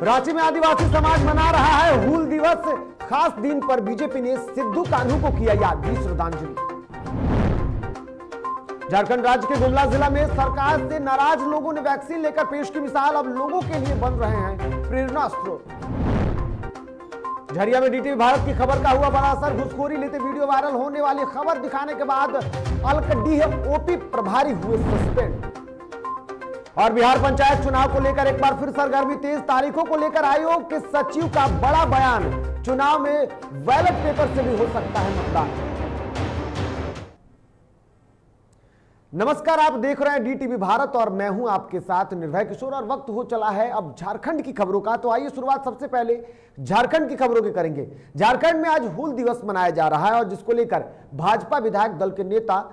रांची में आदिवासी समाज मना रहा है हूल दिवस। खास दिन पर बीजेपी ने सिद्धू कान्हू को किया याद, दी श्रद्धांजलि। झारखंड राज्य के गुमला जिला में सरकार से नाराज लोगों ने वैक्सीन लेकर पेश की मिसाल, अब लोगों के लिए बन रहे हैं प्रेरणा स्रोत। झरिया में डीटीवी भारत की खबर का हुआ बड़ा असर, घुसखोरी लेते वीडियो वायरल होने वाली खबर दिखाने के बाद अलकडीह ओपी प्रभारी हुए सस्पेंड। और बिहार पंचायत चुनाव को लेकर एक बार फिर सरगर्मी तेज, तारीखों को लेकर आयोग के सचिव का बड़ा बयान, चुनाव में बैलेट पेपर से भी हो सकता है मतदान। नमस्कार, आप देख रहे हैं डीटीवी भारत और मैं हूं आपके साथ निर्भय किशोर। और वक्त हो चला है अब झारखंड की खबरों का, तो आइए शुरुआत सबसे पहले झारखंड की खबरों की करेंगे। झारखंड में आज हूल दिवस मनाया जा रहा है और जिसको लेकर भाजपा विधायक दल के नेता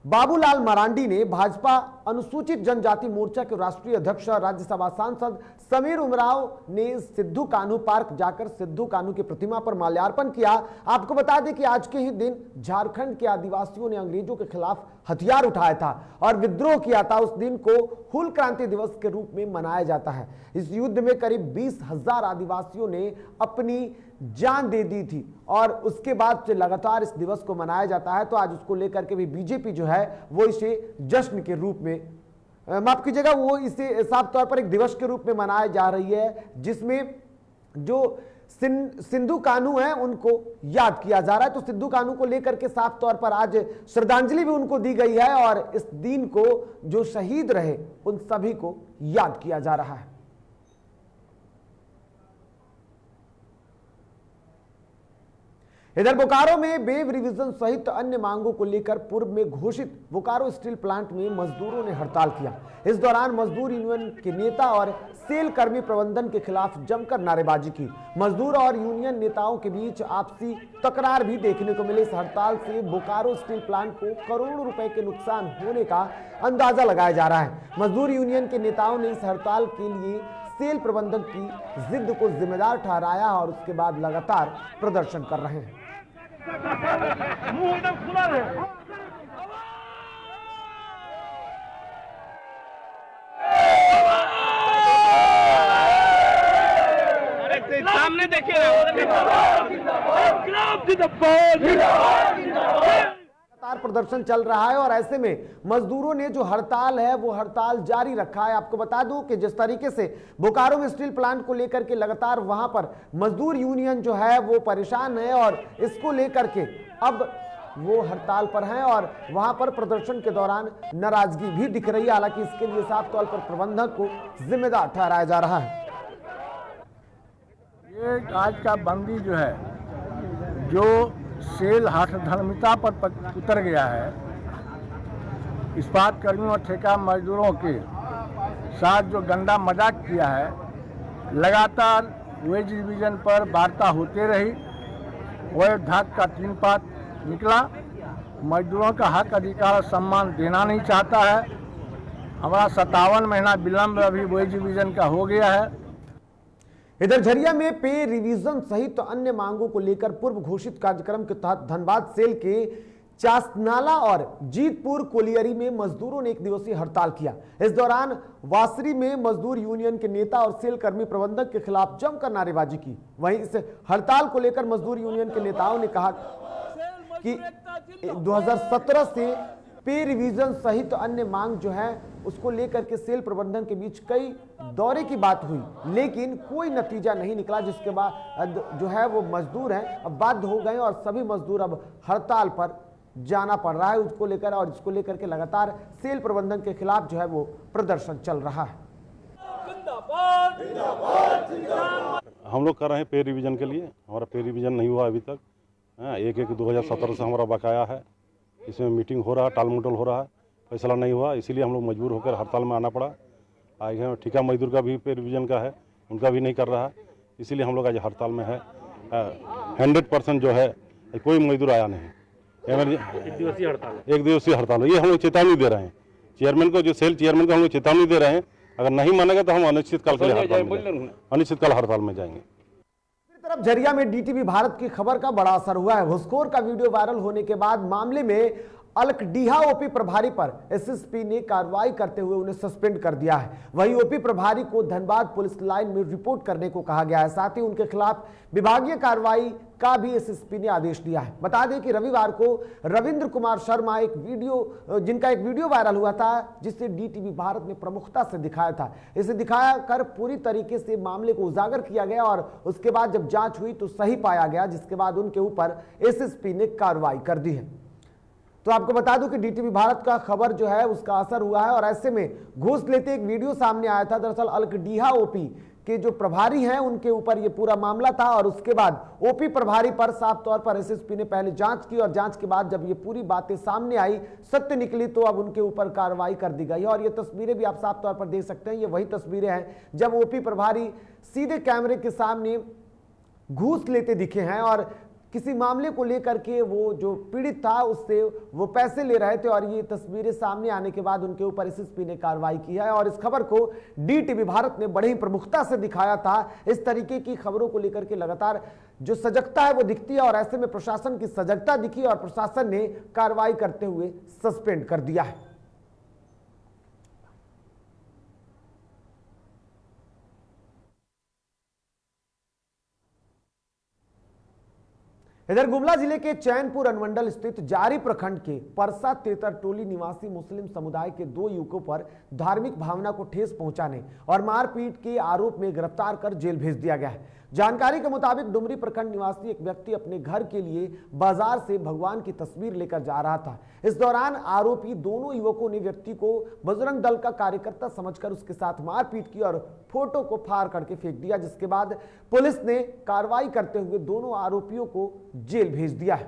बाबूलाल मरांडी ने भाजपा अनुसूचित जनजाति मोर्चा के राष्ट्रीय अध्यक्ष और राज्यसभा सांसद समीर उमराव ने सिद्धू कान्हू पार्क जाकर सिद्धू कान्हू की प्रतिमा पर माल्यार्पण किया। आपको बता दें कि आज के ही दिन झारखंड के आदिवासियों ने अंग्रेजों के खिलाफ हथियार उठाया था और विद्रोह किया था। उस दिन को हूल क्रांति दिवस के रूप में मनाया जाता है। इस युद्ध में करीब 20,000 आदिवासियों ने अपनी जान दे दी थी और उसके बाद से लगातार इस दिवस को मनाया जाता है। तो आज उसको लेकर के भी बीजेपी जो है वो इसे जश्न के रूप में, माफ कीजिएगा, वो इसे साफ तौर पर एक दिवस के रूप में मनाया जा रही है, जिसमें जो सिद्धू कान्हू हैं उनको याद किया जा रहा है। तो सिद्धू कान्हू को लेकर के साफ तौर पर आज श्रद्धांजलि भी उनको दी गई है और इस दिन को जो शहीद रहे उन सभी को याद किया जा रहा है। इधर बोकारो में वेव रिवीजन सहित अन्य मांगों को लेकर पूर्व में घोषित बोकारो स्टील प्लांट में मजदूरों ने हड़ताल किया। इस दौरान मजदूर यूनियन के नेता और सेल कर्मी प्रबंधन के खिलाफ जमकर नारेबाजी की। मजदूर और यूनियन नेताओं के बीच आपसी तकरार भी देखने को मिले। इस हड़ताल से बोकारो स्टील प्लांट को करोड़ों रुपए के नुकसान होने का अंदाजा लगाया जा रहा है। मजदूर यूनियन के नेताओं ने इस हड़ताल के लिए सेल प्रबंधन की जिद को जिम्मेदार ठहराया और उसके बाद लगातार प्रदर्शन कर रहे हैं। मुंह एकदम खुला रहे। सामने देखिए लगातार प्रदर्शन चल रहा है और ऐसे में मजदूरों ने जो हड़ताल है वो हड़ताल जारी रखा है। आपको बता दूं कि जिस तरीके से बोकारो में स्टील प्लांट को लेकर के लगातार वहां पर मजदूर यूनियन जो है वो परेशान है और इसको लेकर के अब वो हड़ताल पर हैं और वहां पर प्रदर्शन के दौरान नाराजगी भी दिख रही है। हालांकि इसके लिए साफ तौर पर प्रबंधक को जिम्मेदार ठहराया जा रहा है। ये आज का बंदी जो है, जो सेल हठधर्मिता पर उतर गया है, इस्पात कर्मियों और ठेका मजदूरों के साथ जो गंदा मजाक किया है, लगातार वेज रिवीजन पर वार्ता होते रही। वह धाक का 3 पात निकला। मजदूरों का हक, अधिकार और सम्मान देना नहीं चाहता है। हमारा 57 महीना विलंब अभी वेज रिवीजन का हो गया है। इधर झरिया में पे रिवीजन सहित अन्य मांगों को लेकर पूर्व घोषित कार्यक्रम के तहत धनबाद सेल के चासनाला और जीतपुर कोलियरी में मजदूरों ने एक दिवसीय हड़ताल किया। इस दौरान वासरी में मजदूर यूनियन के नेता और सेल कर्मी प्रबंधक के खिलाफ जमकर नारेबाजी की। वहीं इस हड़ताल को लेकर मजदूर यूनियन के नेताओं ने कहा कि 2017 से पे रिवीजन सहित अन्य मांग जो है उसको लेकर के सेल प्रबंधन के बीच कई दौरे की बात हुई, लेकिन कोई नतीजा नहीं निकला, जिसके बाद जो है वो मजदूर हैं अब बाध्य हो गए और सभी मजदूर अब हड़ताल पर जाना पड़ रहा है उसको लेकर। और इसको लेकर के लगातार सेल प्रबंधन के खिलाफ जो है वो प्रदर्शन चल रहा है। हम लोग कर रहे हैं पे रिवीजन के लिए। हमारा पे रिवीजन नहीं हुआ अभी तक। 1/1 2017 से हमारा बकाया है। इसमें मीटिंग हो रहा है, टाल मटोल हो रहा है, फैसला नहीं हुआ, इसीलिए हम लोग मजबूर होकर हड़ताल में आना पड़ा। आगे ठेका मजदूर का भी पे रिवीजन का है, उनका भी नहीं कर रहा है, इसीलिए हम लोग आज हड़ताल में है। 100% जो है कोई मजदूर आया नहीं। एक दिवसीय हड़ताल है। ये हम लोग चेतावनी दे रहे हैं चेयरमैन को, जो सेल चेयरमैन को हम लोग चेतावनी दे रहे हैं, अगर नहीं मानेगा तो हम अनिश्चितकाल के लिए अनिश्चितकाल हड़ताल में जाएंगे। तरफ झरिया में डीटीवी भारत की खबर का बड़ा असर हुआ है। घुसखोर का वीडियो वायरल होने के बाद मामले में अलकडीहा ओपी प्रभारी पर एसएसपी ने कार्रवाई करते हुए उन्हें सस्पेंड कर दिया है। वहीं ओपी प्रभारी को धनबाद पुलिस लाइन में रिपोर्ट करने को कहा गया है। साथ ही उनके खिलाफ विभागीय कार्रवाई का भी एसएसपी ने आदेश दिया है। बता दें कि रविवार को रविंद्र कुमार शर्मा जिनका एक वीडियो वायरल हुआ था, जिसे डीटीवी भारत ने प्रमुखता से दिखाया था। इसे दिखाया कर पूरी तरीके से मामले को उजागर किया गया और उसके बाद जब जांच हुई तो सही पाया गया, जिसके बाद उनके ऊपर एसएसपी ने कार्रवाई कर दी है। तो आपको बता दूं कि डीटीवी भारत का खबर जो है उसका असर हुआ है और ऐसे में घूस लेते एक वीडियो सामने आया था। दरअसल अलकडीहा ओपी के जो प्रभारी हैं उनके ऊपर ये पूरा मामला था और उसके बाद ओपी प्रभारी पर साफ तौर पर एसएसपी ने पहले जांच की और जांच के बाद जब ये पूरी बातें सामने आई, सत्य निकली, तो अब उनके ऊपर कार्रवाई कर दी गई। और ये तस्वीरें भी आप साफ तौर पर देख सकते हैं, ये वही तस्वीरें हैं जब ओपी प्रभारी सीधे कैमरे के सामने घूस लेते दिखे हैं और किसी मामले को लेकर के वो जो पीड़ित था उससे वो पैसे ले रहे थे। और ये तस्वीरें सामने आने के बाद उनके ऊपर एसएसपी ने कार्रवाई की है और इस खबर को डीटीवी भारत ने बड़ी ही प्रमुखता से दिखाया था। इस तरीके की खबरों को लेकर के लगातार जो सजगता है वो दिखती है और ऐसे में प्रशासन की सजगता दिखी और प्रशासन ने कार्रवाई करते हुए सस्पेंड कर दिया है। इधर गुमला जिले के चैनपुर अनुमंडल स्थित जारी प्रखंड के परसा तेतर टोली निवासी मुस्लिम समुदाय के 2 युवकों पर धार्मिक भावना को ठेस पहुंचाने और मारपीट के आरोप में गिरफ्तार कर जेल भेज दिया गया है। जानकारी के मुताबिक डुमरी प्रखंड निवासी एक व्यक्ति अपने घर के लिए बाजार से भगवान की तस्वीर लेकर जा रहा था। इस दौरान आरोपी दोनों युवकों ने व्यक्ति को बजरंग दल का कार्यकर्ता समझकर उसके साथ मारपीट की और फोटो को फाड़ करके फेंक दिया, जिसके बाद पुलिस ने कार्रवाई करते हुए दोनों आरोपियों को जेल भेज दिया है।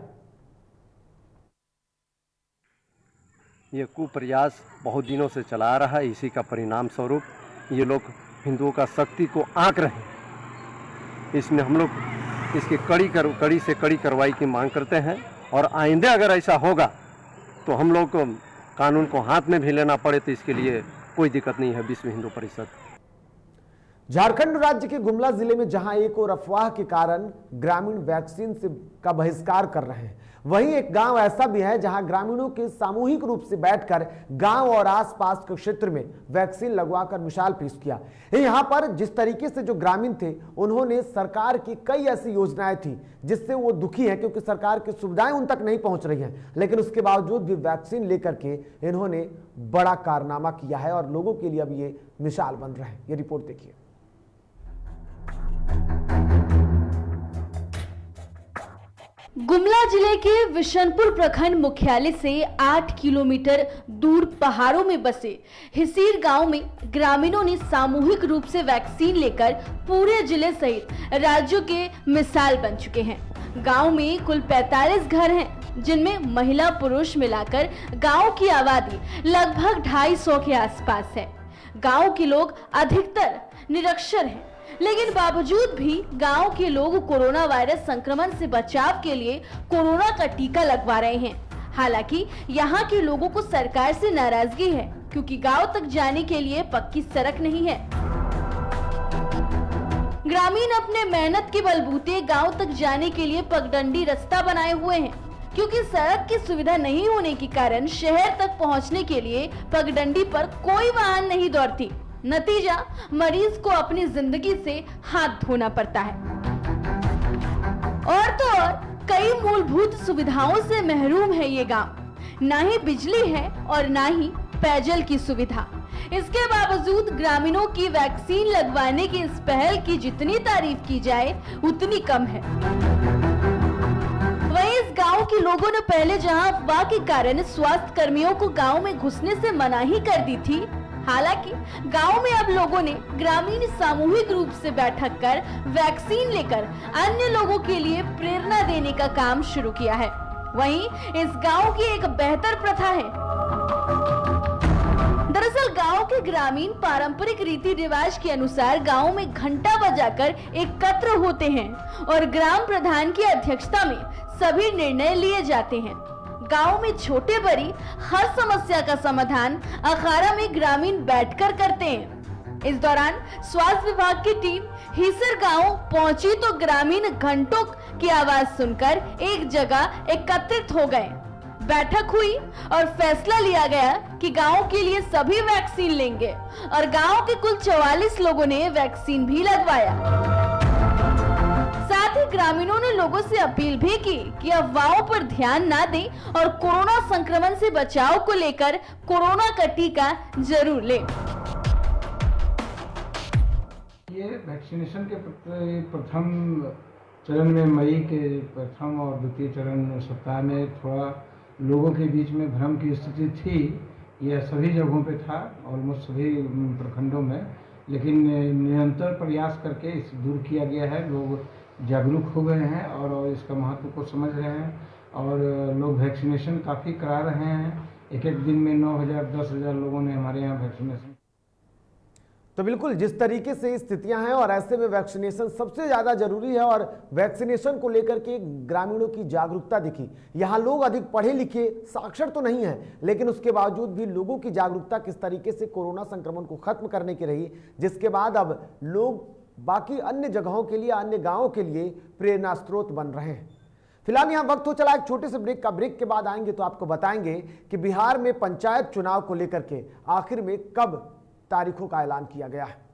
ये कुप्रयास बहुत दिनों से चला आ रहा है। इसी का परिणाम स्वरूप ये लोग हिंदुओं का शक्ति को आंक रहे हैं। इसमें हम लोग इसकी कड़ी से कड़ी कार्रवाई की मांग करते हैं और आइंदे अगर ऐसा होगा तो हम लोग को कानून को हाथ में भी लेना पड़े तो इसके लिए कोई दिक्कत नहीं है। विश्व हिंदू परिषद झारखंड राज्य के गुमला जिले में जहां एक और अफवाह के कारण ग्रामीण वैक्सीन का बहिष्कार कर रहे हैं, वहीं एक गांव ऐसा भी है जहां ग्रामीणों के सामूहिक रूप से बैठकर गांव और आसपास के क्षेत्र में वैक्सीन लगवाकर मिसाल पेश किया। यहां पर जिस तरीके से जो ग्रामीण थे उन्होंने सरकार की कई ऐसी योजनाएं थी जिससे वो दुखी हैं क्योंकि सरकार की सुविधाएं उन तक नहीं पहुंच रही हैं, लेकिन उसके बावजूद भी वैक्सीन लेकर के इन्होंने बड़ा कारनामा किया है और लोगों के लिए अब ये मिसाल बन रहे हैं। ये रिपोर्ट देखिए। गुमला जिले के विशनपुर प्रखंड मुख्यालय से 8 किलोमीटर दूर पहाड़ों में बसे हिसीर गांव में ग्रामीणों ने सामूहिक रूप से वैक्सीन लेकर पूरे जिले सहित राज्यों के मिसाल बन चुके हैं। गांव में कुल 45 घर हैं, जिनमें महिला पुरुष मिलाकर गांव की आबादी लगभग 250 के आसपास है। गांव के लोग अधिकतर निरक्षर हैं, लेकिन बावजूद भी गांव के लोग कोरोना वायरस संक्रमण से बचाव के लिए कोरोना का टीका लगवा रहे हैं। हालांकि यहां के लोगों को सरकार से नाराजगी है क्योंकि गांव तक जाने के लिए पक्की सड़क नहीं है। ग्रामीण अपने मेहनत के बलबूते गांव तक जाने के लिए पगडंडी रास्ता बनाए हुए हैं, क्योंकि सड़क की सुविधा नहीं होने के कारण शहर तक पहुंचने के लिए पगडंडी पर कोई वाहन नहीं दौड़ती। नतीजा, मरीज को अपनी जिंदगी से हाथ धोना पड़ता है। और तो और कई मूलभूत सुविधाओं से महरूम है ये गांव। ना ही बिजली है और ना ही पेयजल की सुविधा। इसके बावजूद ग्रामीणों की वैक्सीन लगवाने की इस पहल की जितनी तारीफ की जाए उतनी कम है। वहीं इस गांव के लोगों ने पहले जहां अफवाह के कारण स्वास्थ्य कर्मियों को गांव में घुसने से मनाही कर दी थी, हालांकि गांव में अब लोगों ने ग्रामीण सामूहिक रूप से बैठक कर वैक्सीन लेकर अन्य लोगों के लिए प्रेरणा देने का काम शुरू किया है। वहीं इस गांव की एक बेहतर प्रथा है। दरअसल गांव के ग्रामीण पारंपरिक रीति रिवाज के अनुसार गांव में घंटा बजाकर एकत्र होते हैं और ग्राम प्रधान की अध्यक्षता में सभी निर्णय लिए जाते हैं। गांव में छोटे बड़ी हर समस्या का समाधान अखाड़ा में ग्रामीण बैठकर करते हैं। इस दौरान स्वास्थ्य विभाग की टीम हिसर गांव पहुंची तो ग्रामीण घंटों की आवाज सुनकर एक जगह एकत्रित हो गए। बैठक हुई और फैसला लिया गया कि गांव के लिए सभी वैक्सीन लेंगे और गांव के कुल 44 लोगों ने वैक्सीन भी लगवाया। साथ ही ग्रामीणों ने लोगों से अपील भी की कि अफवाहों पर ध्यान ना दें और कोरोना संक्रमण से बचाव को लेकर कोरोना का टीका जरूर लें। ये वैक्सीनेशन के प्रथम चरण में मई के प्रथम और द्वितीय चरण सप्ताह में थोड़ा लोगों के बीच में भ्रम की स्थिति थी। यह सभी जगहों पे था, ऑलमोस्ट सभी प्रखंडों में, लेकिन निरंतर प्रयास करके इसे दूर किया गया है। लोग जागरूक हो गए हैं और इसका महत्व को समझ रहे हैं और लोग वैक्सीनेशन काफ़ी करा रहे हैं। एक एक दिन में 9,000 10,000 लोगों ने हमारे यहाँ वैक्सीनेशन। तो बिल्कुल जिस तरीके से स्थितियां हैं और ऐसे में वैक्सीनेशन सबसे ज्यादा जरूरी है और वैक्सीनेशन को लेकर के ग्रामीणों की जागरूकता दिखी। यहां लोग अधिक पढ़े लिखे साक्षर तो नहीं हैं, लेकिन उसके बावजूद भी लोगों की जागरूकता किस तरीके से कोरोना संक्रमण को खत्म करने की रही, जिसके बाद अब लोग बाकी अन्य जगहों के लिए, अन्य गांवों के लिए प्रेरणा स्रोत बन रहे हैं। फिलहाल यहाँ वक्त हो चला एक छोटे से ब्रेक का। ब्रेक के बाद आएंगे तो आपको बताएंगे कि बिहार में पंचायत चुनाव को लेकर के आखिर में कब तारीखों का ऐलान किया गया है।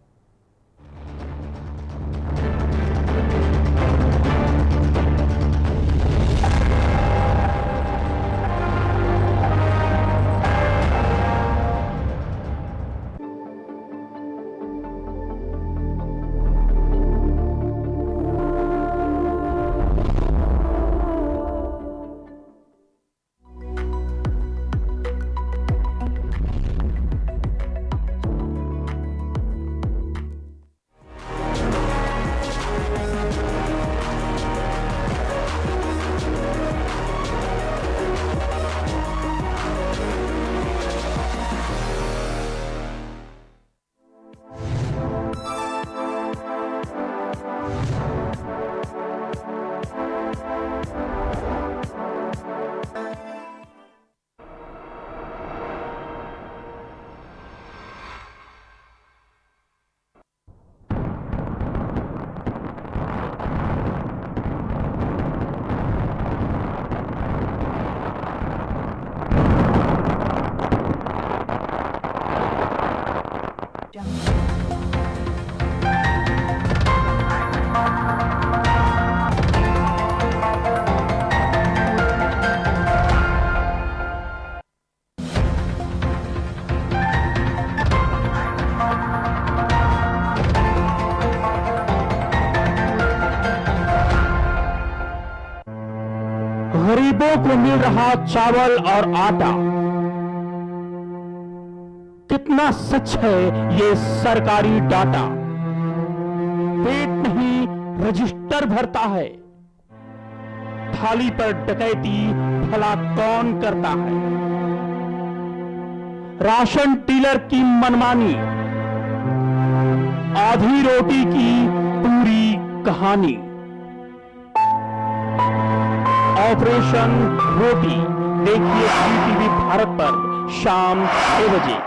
गरीबों को मिल रहा चावल और आटा, कितना सच है ये सरकारी डाटा। पेट नहीं रजिस्टर भरता है, थाली पर डकैती भला कौन करता है। राशन डीलर की मनमानी, आधी रोटी की पूरी कहानी। ऑपरेशन रोटी देखिए DTV भारत पर शाम 6 बजे।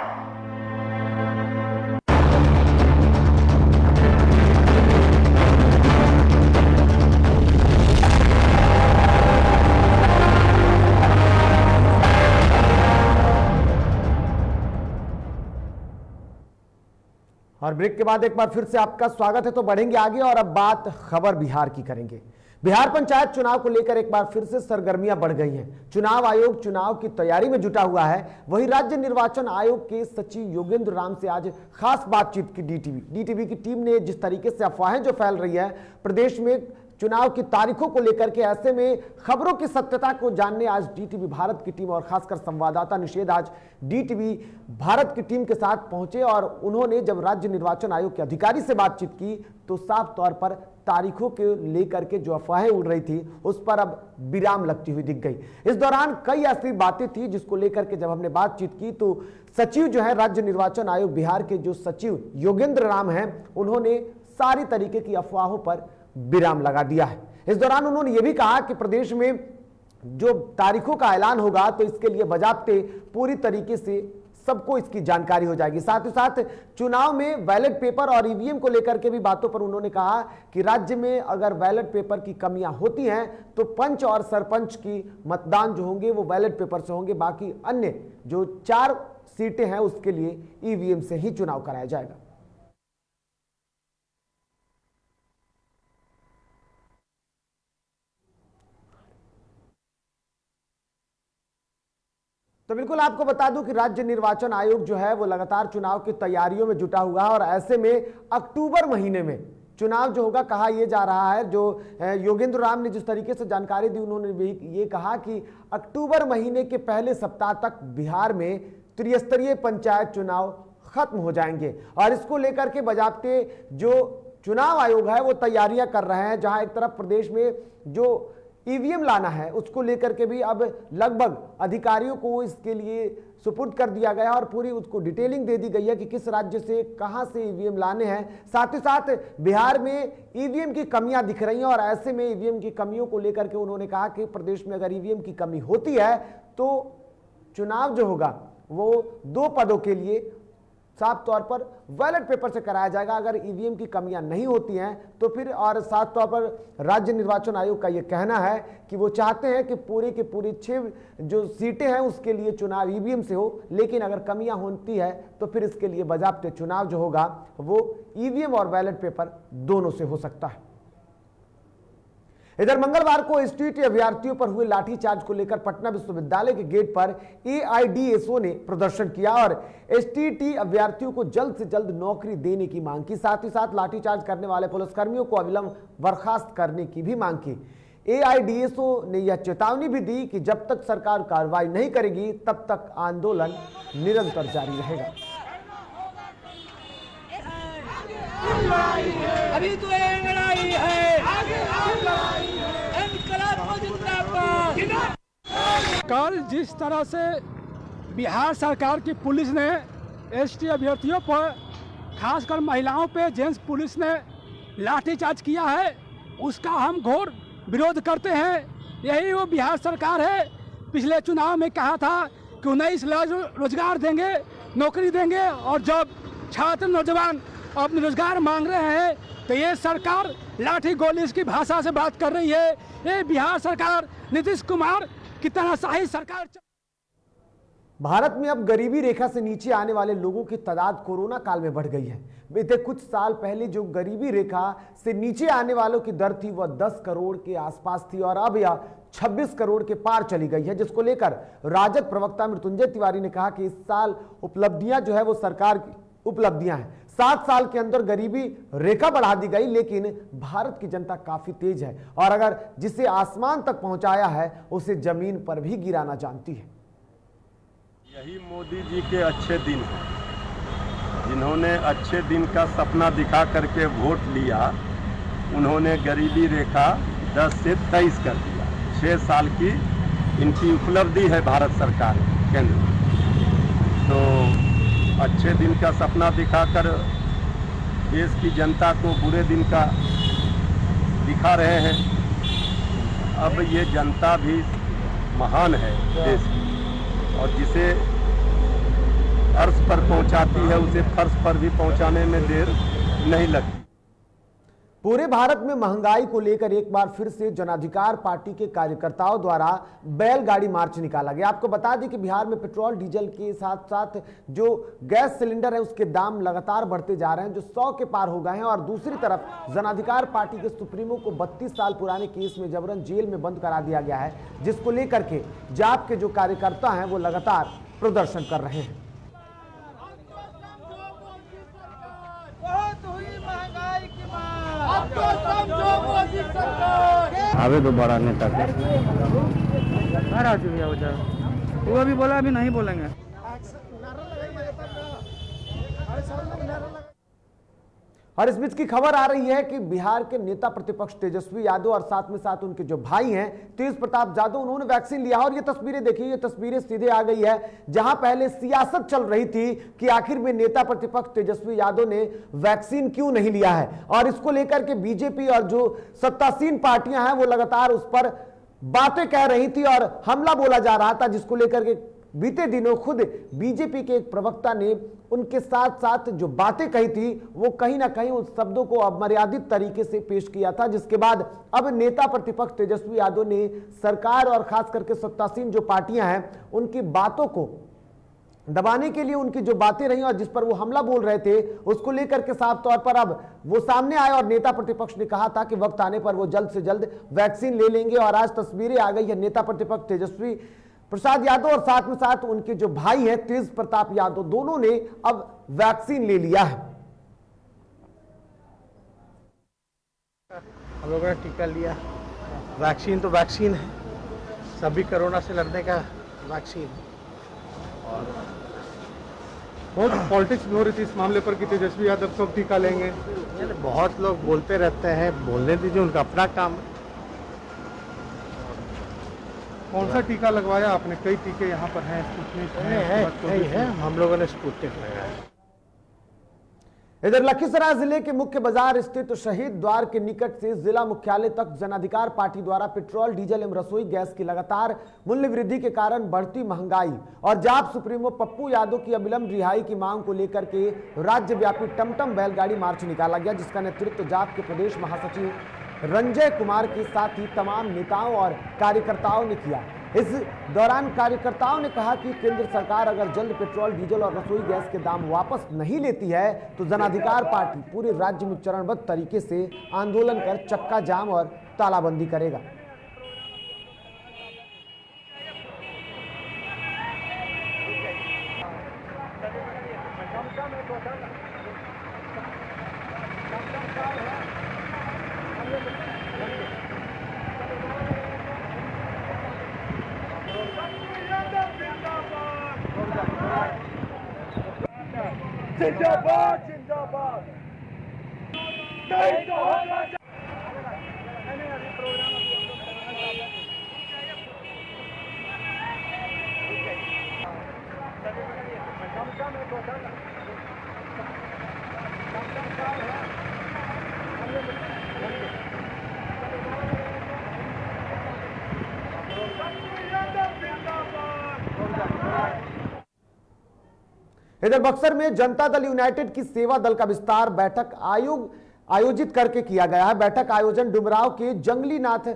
और ब्रेक के बाद एक बार फिर से आपका स्वागत है। तो बढ़ेंगे आगे और अब बात खबर बिहार की करेंगे। बिहार पंचायत चुनाव को लेकर एक बार फिर से सरगर्मियां बढ़ गई हैं। चुनाव आयोग चुनाव की तैयारी में जुटा हुआ है। वहीं राज्य निर्वाचन आयोग के सचिव योगेंद्र राम से आज खास बातचीत की डीटीवी की टीम ने। जिस तरीके से अफवाहें जो फैल रही है प्रदेश में चुनाव की तारीखों को लेकर के, ऐसे में खबरों की सत्यता को जानने आज डीटीवी भारत की टीम और खासकर संवाददाता निषेध आज डीटीवी भारत की टीम के साथ पहुंचे और उन्होंने जब राज्य निर्वाचन आयोग के अधिकारी से बातचीत की तो साफ तौर पर तारीखों के लेकर के जो अफवाहें उड़ रही थी उस पर अब विराम लगती हुई दिख गई। इस दौरान कई ऐसी बातें थी जिसको लेकर के जब हमने बातचीत की तो सचिव जो है राज्य निर्वाचन आयोग बिहार के जो सचिव योगेंद्र राम हैं उन्होंने सारी तरीके की अफवाहों पर विराम लगा दिया है। इस दौरान उन्होंने यह भी कहा कि प्रदेश में जो तारीखों का ऐलान होगा तो इसके लिए बजाबते पूरी तरीके से सबको इसकी जानकारी हो जाएगी। साथ ही साथ चुनाव में बैलेट पेपर और ईवीएम को लेकर के भी बातों पर उन्होंने कहा कि राज्य में अगर बैलेट पेपर की कमियां होती हैं तो पंच और सरपंच की मतदान जो होंगे वो बैलेट पेपर से होंगे, बाकी अन्य जो 4 सीटें हैं उसके लिए ईवीएम से ही चुनाव कराया जाएगा। तो बिल्कुल आपको बता दूं कि राज्य निर्वाचन आयोग जो है वो लगातार चुनाव की तैयारियों में जुटा हुआ है और ऐसे में अक्टूबर महीने में चुनाव जो होगा कहा यह जा रहा है, जो योगेंद्र राम ने जिस तरीके से जानकारी दी उन्होंने भी ये कहा कि अक्टूबर महीने के पहले सप्ताह तक बिहार में त्रिस्तरीय पंचायत चुनाव खत्म हो जाएंगे और इसको लेकर के बजाबते जो चुनाव आयोग है वो तैयारियां कर रहे हैं। जहां एक तरफ प्रदेश में जो ईवीएम लाना है उसको लेकर के भी अब लगभग अधिकारियों को इसके लिए सुपुर्द कर दिया गया और पूरी उसको डिटेलिंग दे दी गई है कि किस राज्य से कहां से ईवीएम लाने हैं। साथ ही साथ बिहार में ईवीएम की कमियां दिख रही हैं और ऐसे में ईवीएम की कमियों को लेकर के उन्होंने कहा कि प्रदेश में अगर ईवीएम की कमी होती है तो चुनाव जो होगा वो 2 पदों के लिए साफ तौर पर बैलेट पेपर से कराया जाएगा। अगर ईवीएम की कमियां नहीं होती हैं तो फिर, और साफ तौर पर राज्य निर्वाचन आयोग का यह कहना है कि वो चाहते हैं कि पूरी की पूरी 6 जो सीटें हैं उसके लिए चुनाव ईवीएम से हो, लेकिन अगर कमियां होती है तो फिर इसके लिए बाकायदे चुनाव जो होगा वो ईवीएम और बैलेट पेपर दोनों से हो सकता है। इधर मंगलवार को एसटीईटी अभ्यर्थियों पर हुए लाठीचार्ज को लेकर पटना विश्वविद्यालय के गेट पर एआईडीएसओ ने प्रदर्शन किया और एसटीईटी अभ्यर्थियों को जल्द से जल्द नौकरी देने की मांग की। साथ ही साथ लाठीचार्ज करने वाले पुलिसकर्मियों को अविलंब बर्खास्त करने की भी मांग की। एआईडीएसओ ने यह चेतावनी भी दी कि जब तक सरकार कार्रवाई नहीं करेगी तब तक आंदोलन निरंतर जारी रहेगा। अभी तो ये लड़ाई है, इनकलाब जिंदाबाद। कल जिस तरह से बिहार सरकार की पुलिस ने एसटी अभ्यर्थियों पर, खासकर महिलाओं पे जेंट्स पुलिस ने लाठीचार्ज किया है, उसका हम घोर विरोध करते हैं। यही वो बिहार सरकार है, पिछले चुनाव में कहा था कि 19 लाख रोजगार देंगे, नौकरी देंगे, और जब छात्र नौजवान अपने रोजगार मांग रहे हैं तो ये सरकार लाठी गोली की भाषा से बात कर रही है। ये बिहार सरकार नीतीश कुमार की तानाशाही सरकार। भारत में अब गरीबी रेखा से नीचे आने वाले लोगों की तादाद कोरोना काल में बढ़ गई है। बीते कुछ साल पहले जो गरीबी रेखा से नीचे आने वालों की दर थी वह 10 करोड़ के आसपास थी और अब यह 26 करोड़ के पार चली गई है, जिसको लेकर राजद प्रवक्ता मृत्युंजय तिवारी ने कहा कि इस साल उपलब्धियां जो है वो सरकार की उपलब्धियां हैं। 7 साल के अंदर गरीबी रेखा बढ़ा दी गई, लेकिन भारत की जनता काफी तेज है और अगर जिसे आसमान तक पहुंचाया है उसे जमीन पर भी गिराना जानती है। यही मोदी जी के अच्छे दिन हैं, जिन्होंने अच्छे दिन का सपना दिखा करके वोट लिया। उन्होंने गरीबी रेखा 10 से 23 कर दिया। 6 साल की इनकी उपलब्धि है भारत सरकार केंद्र। तो अच्छे दिन का सपना दिखाकर देश की जनता को बुरे दिन का दिखा रहे हैं। अब ये जनता भी महान है देश की, और जिसे अर्श पर पहुंचाती है उसे फर्श पर भी पहुंचाने में देर नहीं लगती। पूरे भारत में महंगाई को लेकर एक बार फिर से जनाधिकार पार्टी के कार्यकर्ताओं द्वारा बैलगाड़ी मार्च निकाला गया। आपको बता दें कि बिहार में पेट्रोल डीजल के साथ साथ जो गैस सिलेंडर है उसके दाम लगातार बढ़ते जा रहे हैं, जो 100 के पार हो गए हैं। और दूसरी तरफ जनाधिकार पार्टी के सुप्रीमो को 32 साल पुराने केस में जबरन जेल में बंद करा दिया गया है, जिसको लेकर के जाप के जो कार्यकर्ता हैं वो लगातार प्रदर्शन कर रहे हैं। आवे दोबारा नेता के नाराज हो जाए, वो अभी बोला अभी नहीं बोलेंगे। और इस बीच की खबर आ रही है कि बिहार के नेता प्रतिपक्ष तेजस्वी यादव और साथ में साथ उनके जो भाई हैं तेज प्रताप यादव, उन्होंने वैक्सीन लिया। और ये तस्वीरें देखिए, ये तस्वीरें सीधे आ गई है जहां पहले सियासत चल रही थी कि आखिर में नेता प्रतिपक्ष तेजस्वी यादव ने वैक्सीन क्यों नहीं लिया है, और इसको लेकर के बीजेपी और जो सत्तासीन पार्टियां हैं वो लगातार उस पर बातें कह रही थी और हमला बोला जा रहा था, जिसको लेकर के बीते दिनों खुद बीजेपी के एक प्रवक्ता ने उनके साथ साथ जो बातें कही थी वो कहीं ना कहीं उस शब्दों को अमर्यादित तरीके से पेश किया था, जिसके बाद अब नेता प्रतिपक्ष तेजस्वी यादव ने सरकार और खास करके सत्तासीन जो पार्टियां हैं उनकी बातों को दबाने के लिए उनकी जो बातें रही और जिस पर वो हमला बोल रहे थे उसको लेकर के साफ तौर पर अब वो सामने आए और नेता प्रतिपक्ष ने कहा था कि वक्त आने पर वो जल्द से जल्द वैक्सीन ले लेंगे। और आज तस्वीरें आ गई है नेता प्रतिपक्ष तेजस्वी प्रसाद यादव और साथ में साथ उनके जो भाई हैं तेज प्रताप यादव, दोनों ने अब वैक्सीन ले लिया है। हम लोगों ने टीका लिया। वैक्सीन तो वैक्सीन है, सभी कोरोना से लड़ने का वैक्सीन है। और बहुत पॉलिटिक्स भी हो रही थी इस मामले पर कि तेजस्वी यादव कब टीका लेंगे। बहुत लोग बोलते रहते हैं, बोलने दीजिए, उनका अपना काम है। कौन सा टीका लगवाया आपने? कई टीके यहाँ पर हैं, स्पुतनिक है, हम लोगों ने स्पुतनिक लगाया। इधर लखीसराय जिले के मुख्य बाजार स्थित शहीद द्वार के निकट से जिला मुख्यालय तक जनाधिकार पार्टी द्वारा पेट्रोल, डीजल एवं रसोई गैस की लगातार मूल्य वृद्धि के कारण बढ़ती महंगाई और जाप सुप्रीमो पप्पू यादव की अविलंब रिहाई की मांग को लेकर के राज्यव्यापी टमटम बैलगाड़ी मार्च निकाला गया, जिसका नेतृत्व जाप के प्रदेश महासचिव रंजय कुमार के साथ ही तमाम नेताओं और कार्यकर्ताओं ने किया। इस दौरान कार्यकर्ताओं ने कहा कि केंद्र सरकार अगर जल्द पेट्रोल, डीजल और रसोई गैस के दाम वापस नहीं लेती है तो जनाधिकार पार्टी पूरे राज्य में चरणबद्ध तरीके से आंदोलन कर चक्का जाम और तालाबंदी करेगा। जिंदाबाद जिंदाबाद नहीं तो होगा। इधर बक्सर में जनता दल यूनाइटेड की सेवा दल का विस्तार बैठक आयोजित करके किया गया है। बैठक आयोजन डुमराव के जंगली नाथ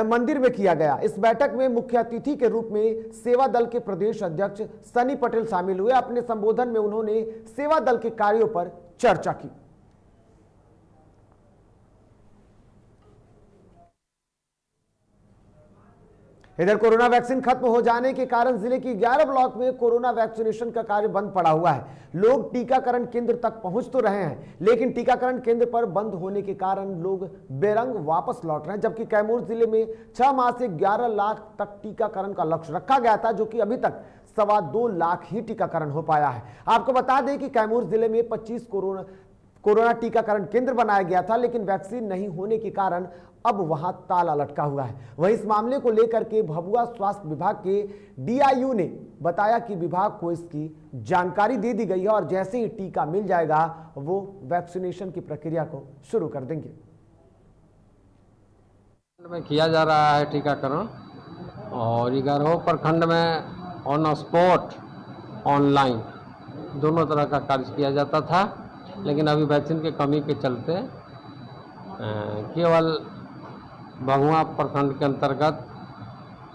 मंदिर में किया गया। इस बैठक में मुख्य अतिथि के रूप में सेवा दल के प्रदेश अध्यक्ष सनी पटेल शामिल हुए। अपने संबोधन में उन्होंने सेवा दल के कार्यों पर चर्चा की। इधर कोरोना वैक्सीन खत्म हो जाने के कारण जिले की 11 ब्लॉक में कोरोना वैक्सीनेशन का कार्य बंद पड़ा हुआ है। लोग टीकाकरण केंद्र तक पहुंच तो रहे हैं, लेकिन टीकाकरण केंद्र पर बंद होने के कारण लोग बेरंग वापस लौट रहे हैं। जबकि कैमूर जिले में 6 माह से 11 लाख तक टीकाकरण का लक्ष्य रखा गया था, जो कि अभी तक 2.25 लाख ही टीकाकरण हो पाया है। आपको बता दें कि कैमूर जिले में 25 कोरोना टीकाकरण केंद्र बनाया गया था, लेकिन वैक्सीन नहीं होने के कारण अब वहां ताला लटका हुआ है। वहीं इस मामले को लेकर के भभुआ स्वास्थ्य विभाग के डीआईयू ने बताया कि विभाग को इसकी जानकारी दे दी गई है और जैसे ही टीका मिल जाएगा वो वैक्सीनेशन की प्रक्रिया को शुरू कर देंगे। में किया जा रहा है टीकाकरण और 11 प्रखंड में ऑन स्पॉट, ऑनलाइन दोनों तरह का कार्य किया जाता था, लेकिन अभी वैक्सीन की कमी के चलते केवल भभुआ प्रखंड के अंतर्गत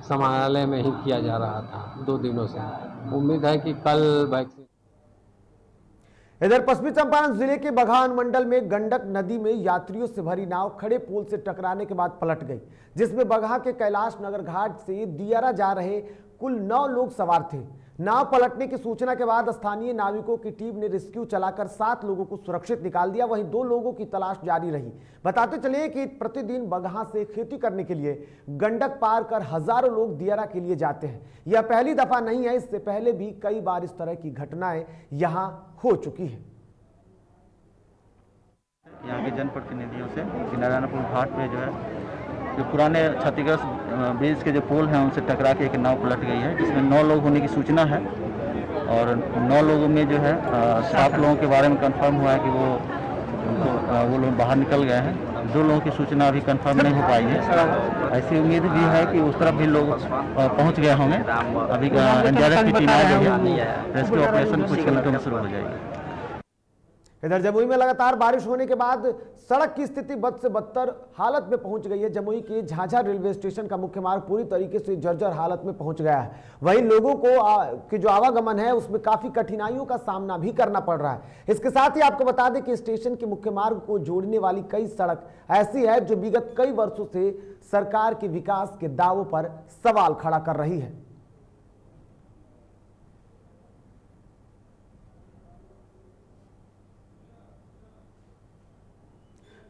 समाहरणालय में ही किया जा रहा था 2 दिनों से। उम्मीद है कि कल वैक्सीन। इधर पश्चिमी चंपारण जिले के बगहा अनुमंडल में गंडक नदी में यात्रियों से भरी नाव खड़े पुल से टकराने के बाद पलट गई, जिसमें बगहा के कैलाश नगर घाट से दियारा जा रहे कुल 9 लोग सवार थे। नाव पलटने की सूचना के बाद स्थानीय नाविकों की टीम ने रेस्क्यू चलाकर 7 लोगों को सुरक्षित निकाल दिया। वहीं 2 लोगों की तलाश जारी रही। बताते चले कि प्रतिदिन बगहा से खेती करने के लिए गंडक पार कर हजारों लोग दियारा के लिए जाते हैं। यह पहली दफा नहीं है, इससे पहले भी कई बार इस तरह की घटनाएं यहां हो चुकी है। यहाँ के जनप्रतिनिधियों से नारायणपुर घाट पे जो है जो पुराने क्षतिग्रस्त ब्रिज के जो पोल हैं उनसे टकरा के एक नाव पलट गई है, जिसमें 9 लोग होने की सूचना है और 9 लोगों में जो है 7 लोगों के बारे में कंफर्म हुआ है कि वो लोग बाहर निकल गए हैं। दो लोगों की सूचना अभी कंफर्म नहीं हो पाई है। ऐसी उम्मीद भी है कि उस तरफ भी लोग पहुंच गए होंगे। अभी एनडीआरएफ की टीम आ गई है, रेस्क्यू ऑपरेशन कुछ घंटों में शुरू हो जाएगी। इधर जमुई में लगातार बारिश होने के बाद सड़क की स्थिति बद से बदतर हालत में पहुंच गई है। जमुई के झाझा रेलवे स्टेशन का मुख्य मार्ग पूरी तरीके से जर्जर हालत में पहुंच गया है। वहीं लोगों को कि जो आवागमन है उसमें काफी कठिनाइयों का सामना भी करना पड़ रहा है। इसके साथ ही आपको बता दें कि स्टेशन के मुख्य मार्ग को जोड़ने वाली कई सड़क ऐसी है जो विगत कई वर्षों से सरकार के विकास के दावों पर सवाल खड़ा कर रही है।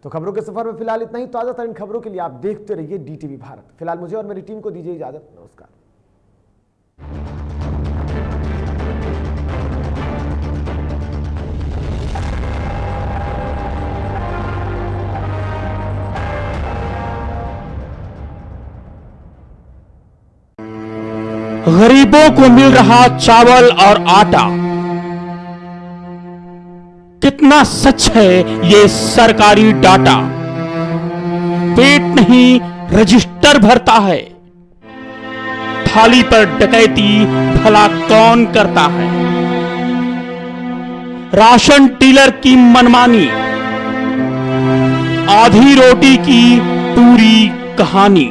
तो खबरों के सफर में फिलहाल इतना ही। ताजा तरीन खबरों के लिए आप देखते रहिए डीटीवी भारत। फिलहाल मुझे और मेरी टीम को दीजिए इजाजत। नमस्कार। गरीबों को मिल रहा चावल और आटा, कितना सच है ये सरकारी डाटा। पेट नहीं रजिस्टर भरता है, थाली पर डकैती भला कौन करता है। राशन डीलर की मनमानी, आधी रोटी की पूरी कहानी।